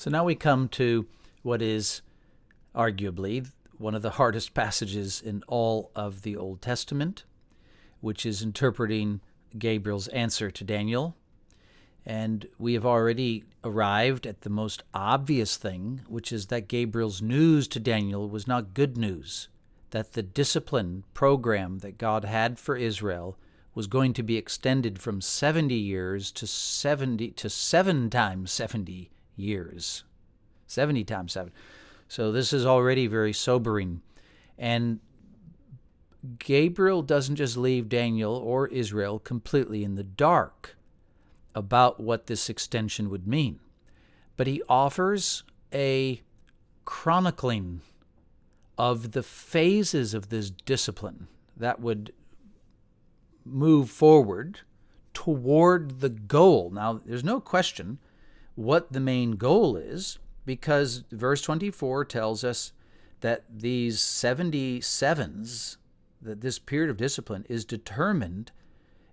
So now we come to what is arguably one of the hardest passages in all of the Old Testament, which is interpreting Gabriel's answer to Daniel. And we have already arrived at the most obvious thing, which is that Gabriel's news to Daniel was not good news, that the discipline program that God had for Israel was going to be extended from 70 years to 7 times 70 years. 70 times 7. So this is already very sobering. And Gabriel doesn't just leave Daniel or Israel completely in the dark about what this extension would mean, but he offers a chronicling of the phases of this discipline that would move forward toward the goal. Now, there's no question what the main goal is, because verse 24 tells us that these 77s, that this period of discipline is determined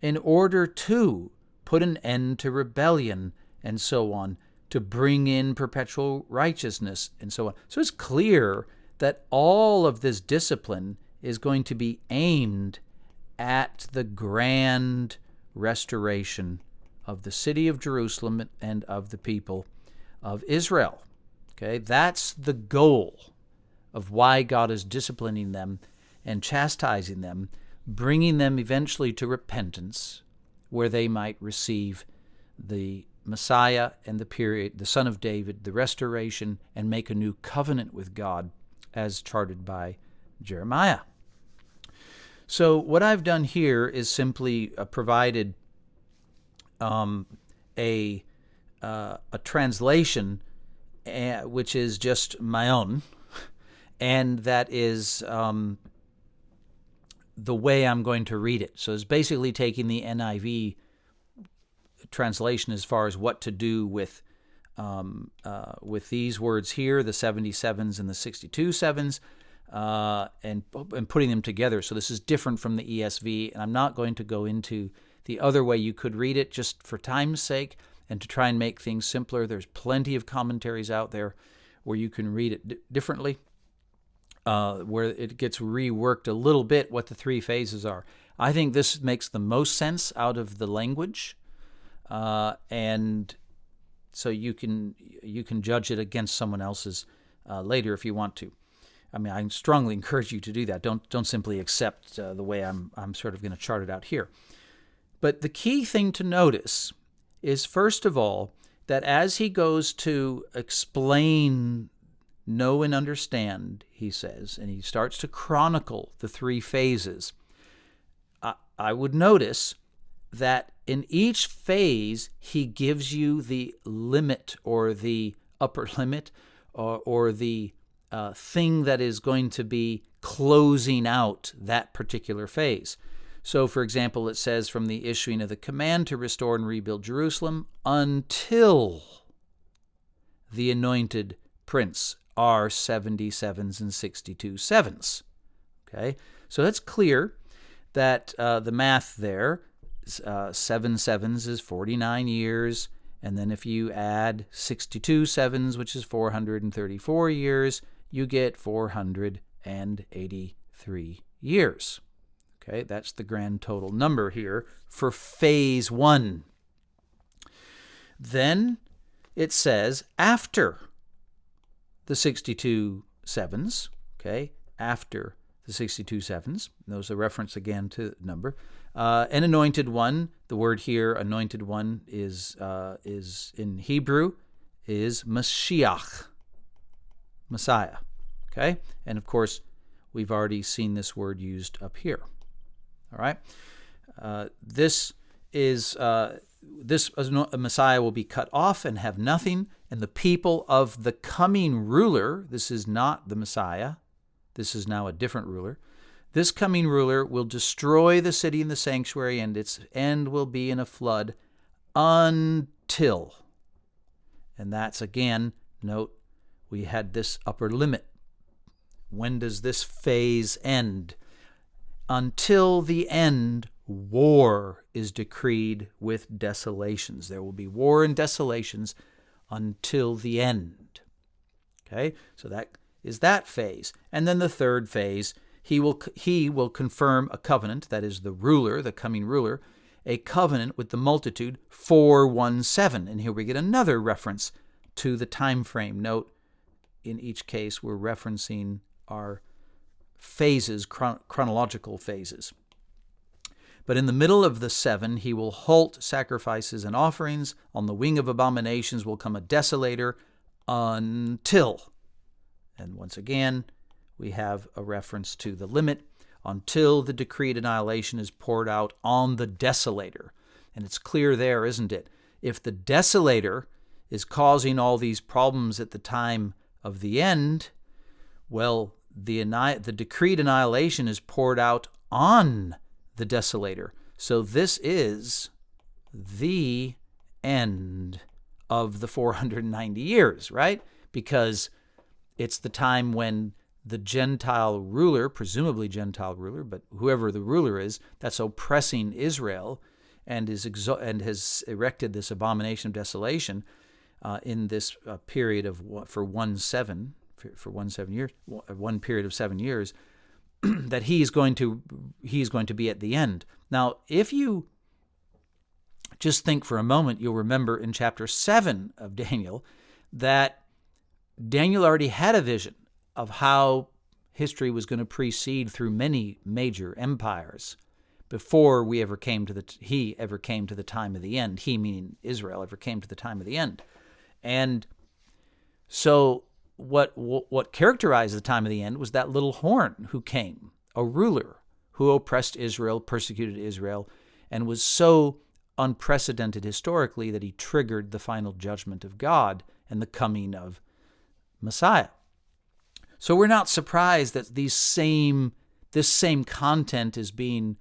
in order to put an end to rebellion and so on, to bring in perpetual righteousness and so on. So it's clear that all of this discipline is going to be aimed at the grand restoration of the city of Jerusalem and of the people of Israel. Okay, that's the goal of why God is disciplining them and chastising them, bringing them eventually to repentance, where they might receive the Messiah and the Son of David, the restoration, and make a new covenant with God as charted by Jeremiah. So what I've done here is simply provided a translation, which is just my own, and that is the way I'm going to read it. So it's basically taking the NIV translation as far as what to do with these words here, the 77s and the 62/7s, and putting them together. So this is different from the ESV, and I'm not going to go into the other way you could read it just for time's sake and to try and make things simpler. There's plenty of commentaries out there where you can read it differently, where it gets reworked a little bit what the three phases are. I think this makes the most sense out of the language, and so you can judge it against someone else's later if you want to. I mean, I strongly encourage you to do that. Don't simply accept the way I'm sort of going to chart it out here. But the key thing to notice is, first of all, that as he goes to explain, know and understand, he says, and he starts to chronicle the three phases, I would notice that in each phase he gives you the limit or the upper limit or the thing that is going to be closing out that particular phase. So, for example, it says from the issuing of the command to restore and rebuild Jerusalem until the anointed prince are 77s and 62/7s. Okay, so that's clear that the math there, 7 sevens is 49 years, and then if you add 62/7s, which is 434 years, you get 483 years. Okay, that's the grand total number here for phase 1. Then it says after the 62/7s, okay, after the 62/7s, those are reference again to the number, an anointed one. The word here, anointed one, is in Hebrew is Mashiach, Messiah. Okay, and of course we've already seen this word used up here. All right, this Messiah will be cut off and have nothing, and the people of the coming ruler, this is not the Messiah, this is now a different ruler, this coming ruler will destroy the city and the sanctuary, and its end will be in a flood until, and that's again, note, we had this upper limit. When does this phase end? Until the end, war is decreed with desolations. There will be war and desolations until the end. Okay, so that is that phase. And then the third phase, he will confirm a covenant, that is the ruler, the coming ruler, a covenant with the multitude 417. And here we get another reference to the time frame. Note, in each case, we're referencing our phases, chronological phases. But in the middle of the 7, he will halt sacrifices and offerings. On the wing of abominations will come a desolator until. And once again, we have a reference to the limit, until the decreed annihilation is poured out on the desolator. And it's clear there, isn't it? If the desolator is causing all these problems at the time of the end, well, the decreed annihilation is poured out on the desolator. So this is the end of the 490 years, right? Because it's the time when the Gentile ruler, presumably Gentile ruler, but whoever the ruler is, that's oppressing Israel and has erected this abomination of desolation in this period of for 17 years, one period of 7 years, that he is going to be at the end. Now, if you just think for a moment, you'll remember in chapter 7 of Daniel that Daniel already had a vision of how history was going to proceed through many major empires before he ever came to the time of the end. He, meaning Israel, ever came to the time of the end. And so what characterized the time of the end was that little horn who came, a ruler who oppressed Israel, persecuted Israel, and was so unprecedented historically that he triggered the final judgment of God and the coming of Messiah. So we're not surprised that this same content is being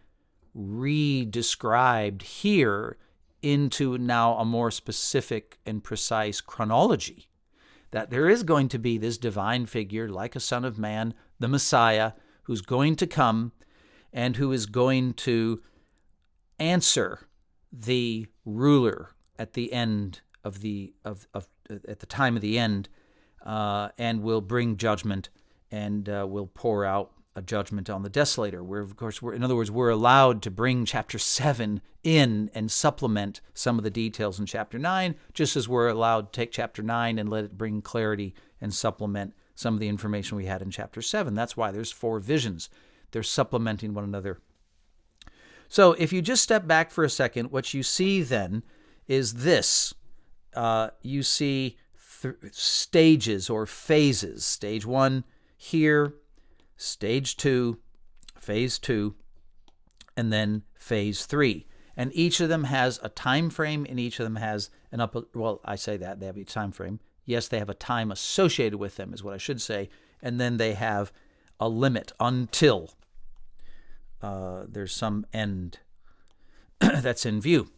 re-described here into now a more specific and precise chronology, that there is going to be this divine figure like a son of man, the Messiah, who's going to come and who is going to answer the ruler at the end at the time of the end, and will bring judgment and will pour out a judgment on the desolator. Where, of course, we're allowed to bring chapter 7 in and supplement some of the details in chapter 9, just as we're allowed to take chapter 9 and let it bring clarity and supplement some of the information we had in chapter 7. That's why there's 4 visions. They're supplementing one another. So if you just step back for a second, what you see then is this. You see stages or phases. Stage 1 here, Stage 2, Phase 2, and then Phase 3. And each of them has a time frame, and each of them has I say that, they have a time frame. Yes, they have a time associated with them, is what I should say. And then they have a limit until there's some end that's in view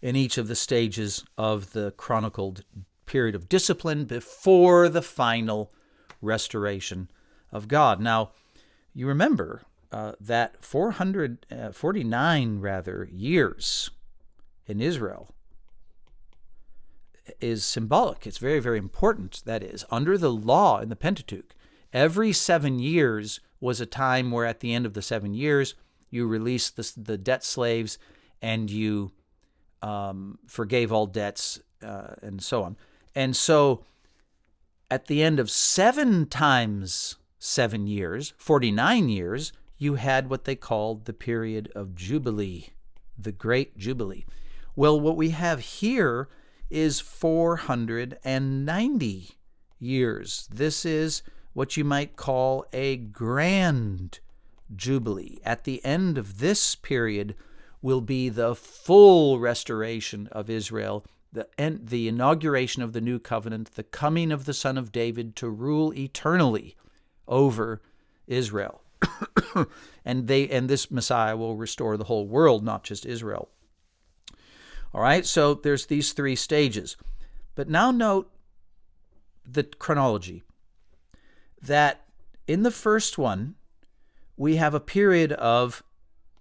in each of the stages of the chronicled period of discipline before the final restoration of God. Now, you remember that 449 years in Israel is symbolic. It's very, very important. That is, under the law in the Pentateuch, every 7 years was a time where at the end of the 7 years, you released the debt slaves and you forgave all debts and so on. And so at the end of 7 times 7 years, 49 years, you had what they called the period of Jubilee, the Great Jubilee. Well, what we have here is 490 years. This is what you might call a grand Jubilee. At the end of this period will be the full restoration of Israel, the inauguration of the new covenant, the coming of the Son of David to rule eternally over Israel. and this Messiah will restore the whole world, not just Israel. All right, so there's these 3 stages. But now note the chronology, that in the first one, we have a period of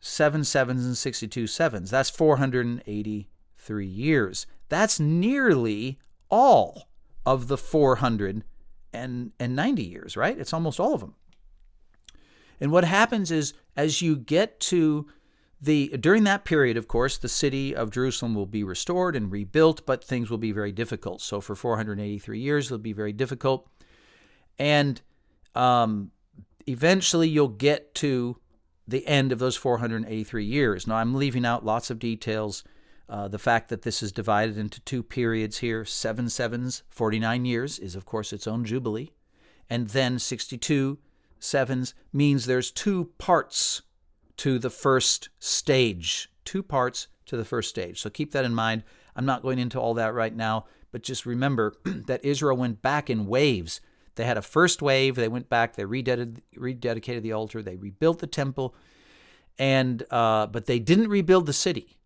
7 sevens and 62 sevens. That's 483 years. That's nearly all of the 490 years, right? It's almost all of them. And what happens is, as you get to during that period, of course, the city of Jerusalem will be restored and rebuilt, but things will be very difficult. So for 483 years, it'll be very difficult. And eventually you'll get to the end of those 483 years. Now, I'm leaving out lots of details. The fact that this is divided into two periods here, 7 sevens, 49 years, is, of course, its own jubilee. And then 62 sevens means there's two parts to the first stage. Two parts to the first stage. So keep that in mind. I'm not going into all that right now, but just remember that Israel went back in waves. They had a first wave. They went back. They rededicated the altar. They rebuilt the temple, but they didn't rebuild the city.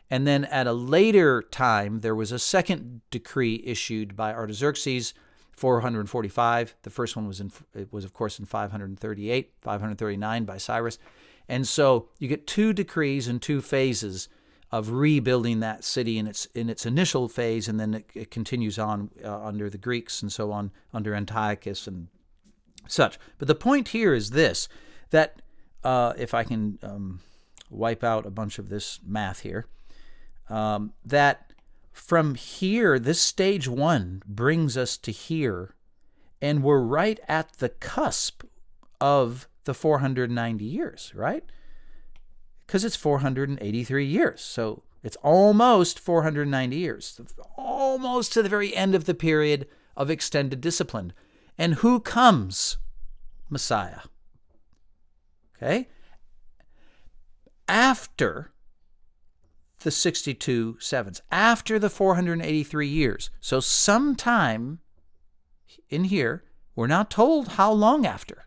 And then at a later time, there was a second decree issued by Artaxerxes, 445. The first one was of course in 539 by Cyrus. And so you get two decrees and two phases of rebuilding that city in its initial phase, and then it continues on under the Greeks and so on, under Antiochus and such. But the point here is this, that if I can wipe out a bunch of this math here, that from here, this stage one brings us to here, and we're right at the cusp of the 490 years, right? Because it's 483 years. So it's almost 490 years, almost to the very end of the period of extended discipline. And who comes? Messiah. Okay? After the 62 sevens, after the 483 years. So sometime in here, we're not told how long after.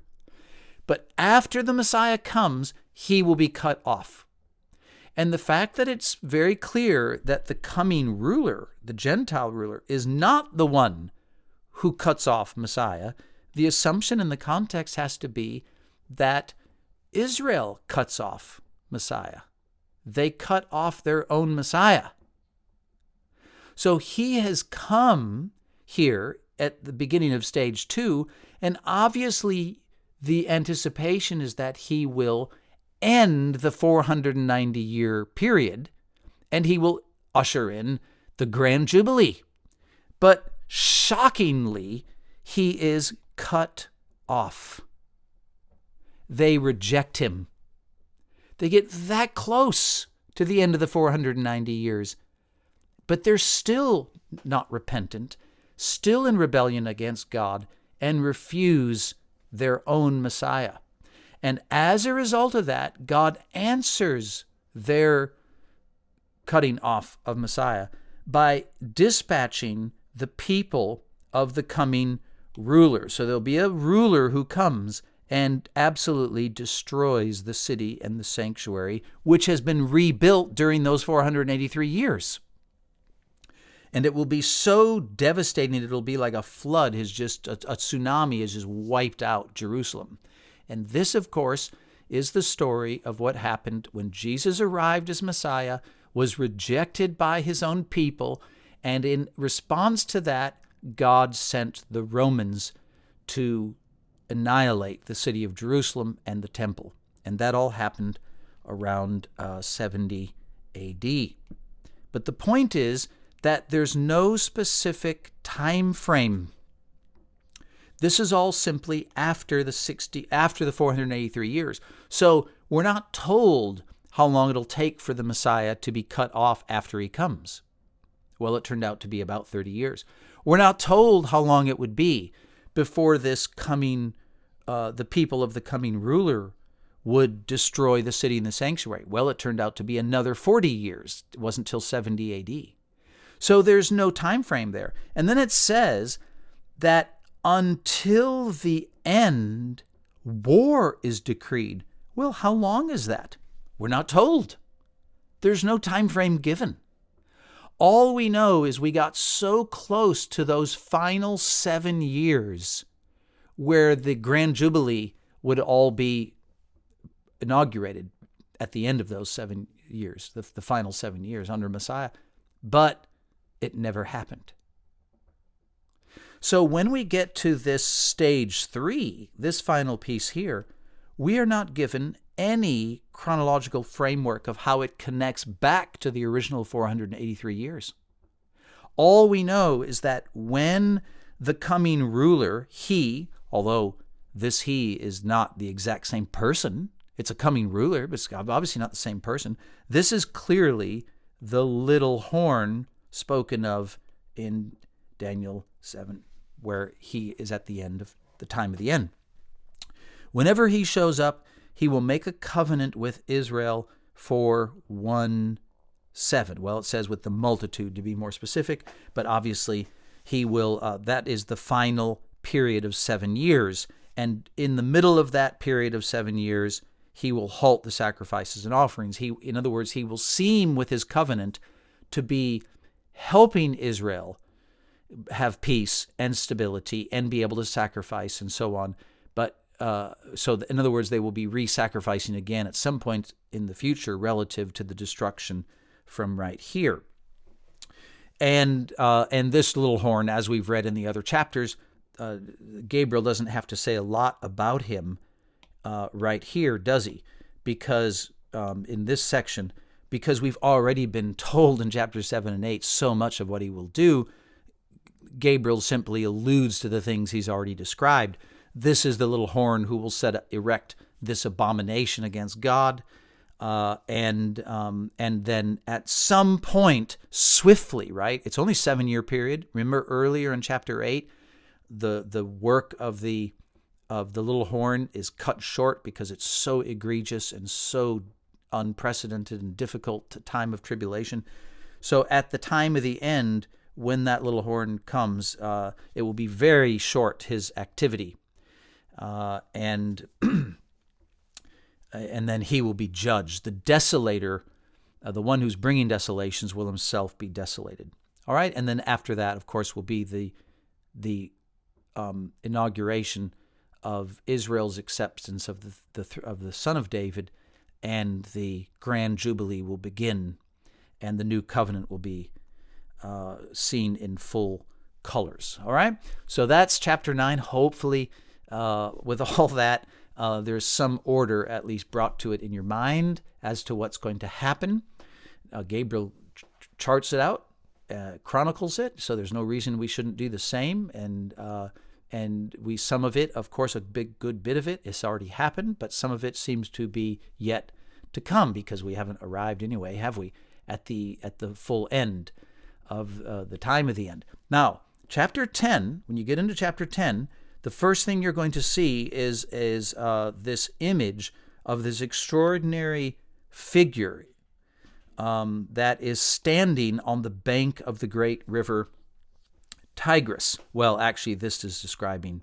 But after the Messiah comes, he will be cut off. And the fact that it's very clear that the coming ruler, the Gentile ruler, is not the one who cuts off Messiah, the assumption in the context has to be that Israel cuts off Messiah. They cut off their own Messiah. So he has come here at the beginning of stage 2, and obviously the anticipation is that he will end the 490-year period, and he will usher in the Grand Jubilee. But shockingly, he is cut off. They reject him. They get that close to the end of the 490 years, but they're still not repentant, still in rebellion against God, and refuse their own Messiah. And as a result of that, God answers their cutting off of Messiah by dispatching the people of the coming ruler. So there'll be a ruler who comes and absolutely destroys the city and the sanctuary, which has been rebuilt during those 483 years. And it will be so devastating, it'll be like a flood, a tsunami has just wiped out Jerusalem. And this, of course, is the story of what happened when Jesus arrived as Messiah, was rejected by his own people, and in response to that, God sent the Romans to annihilate the city of Jerusalem and the temple. And that all happened around 70 A.D. But the point is that there's no specific time frame. This is all simply after the 483 years. So we're not told how long it'll take for the Messiah to be cut off after he comes. Well, it turned out to be about 30 years. We're not told how long it would be before this coming, the people of the coming ruler would destroy the city and the sanctuary. Well, it turned out to be another 40 years. It wasn't till 70 A.D. So there's no time frame there. And then it says that until the end, war is decreed. Well, how long is that? We're not told. There's no time frame given. All we know is we got so close to those final 7 years where the Grand Jubilee would all be inaugurated at the end of those 7 years, the final 7 years under Messiah. But it never happened. So when we get to this stage 3, this final piece here, we are not given any chronological framework of how it connects back to the original 483 years. All we know is that when the coming ruler, he, although this he is not the exact same person, it's a coming ruler, but it's obviously not the same person. This is clearly the little horn spoken of in Daniel 7, where he is at the end of the time of the end. Whenever he shows up, he will make a covenant with Israel for 1/7. Well, it says with the multitude to be more specific, but obviously he will, that is the final period of 7 years. And in the middle of that period of 7 years, he will halt the sacrifices and offerings. In other words, he will seem with his covenant to be helping Israel have peace and stability and be able to sacrifice and so on. But in other words, they will be re-sacrificing again at some point in the future relative to the destruction from right here. And this little horn, as we've read in the other chapters, Gabriel doesn't have to say a lot about him right here, does he? Because in this section, because we've already been told in chapters 7 and 8 so much of what he will do, Gabriel simply alludes to the things he's already described. This is the little horn who will erect this abomination against God, and then at some point, swiftly, right? It's only 7-year period. Remember earlier in chapter 8, the work of the little horn is cut short because it's so egregious and so unprecedented and difficult time of tribulation. So at the time of the end, when that little horn comes, it will be very short, his activity. And then he will be judged. The desolator, the one who's bringing desolations, will himself be desolated. All right, and then after that, of course, will be the inauguration of Israel's acceptance of the Son of David, and the grand jubilee will begin, and the new covenant will be seen in full colors. All right, so that's chapter 9. Hopefully, with all that, there's some order at least brought to it in your mind as to what's going to happen. Gabriel charts it out, chronicles it, so there's no reason we shouldn't do the same. And some of it, of course, a good bit of it has already happened, but some of it seems to be yet to come because we haven't arrived anyway, have we, at the full end of the time of the end. Now, chapter 10, when you get into chapter 10, the first thing you're going to see is this image of this extraordinary figure that is standing on the bank of the great river Tigris. Well, actually, this is describing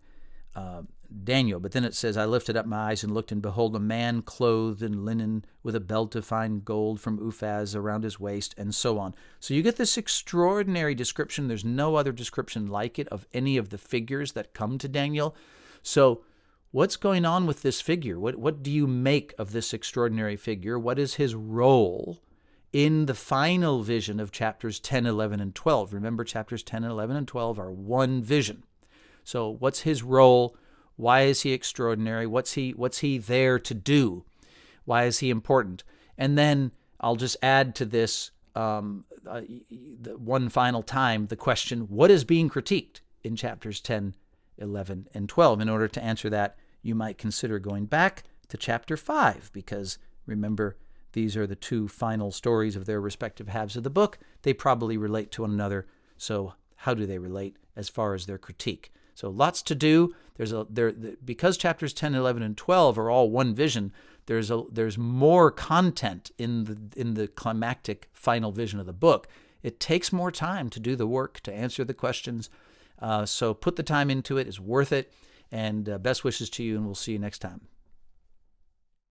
Daniel, but then it says, I lifted up my eyes and looked, and behold, a man clothed in linen with a belt of fine gold from Uphaz around his waist, and so on. So you get this extraordinary description. There's no other description like it of any of the figures that come to Daniel. So what's going on with this figure? What do you make of this extraordinary figure? What is his role in the final vision of chapters 10, 11, and 12? Remember, chapters 10, 11, and 12 are one vision. So what's his role? Why is he extraordinary? What's he there to do? Why is he important? And then I'll just add to this one final time the question, what is being critiqued in chapters 10, 11, and 12? In order to answer that, you might consider going back to chapter 5, because remember, these are the two final stories of their respective halves of the book. They probably relate to one another. So how do they relate as far as their critique? So lots to do. Because chapters 10, 11, and 12 are all one vision, there's more content in the climactic final vision of the book. It takes more time to do the work, to answer the questions. So put the time into it. It's worth it. And best wishes to you, and we'll see you next time.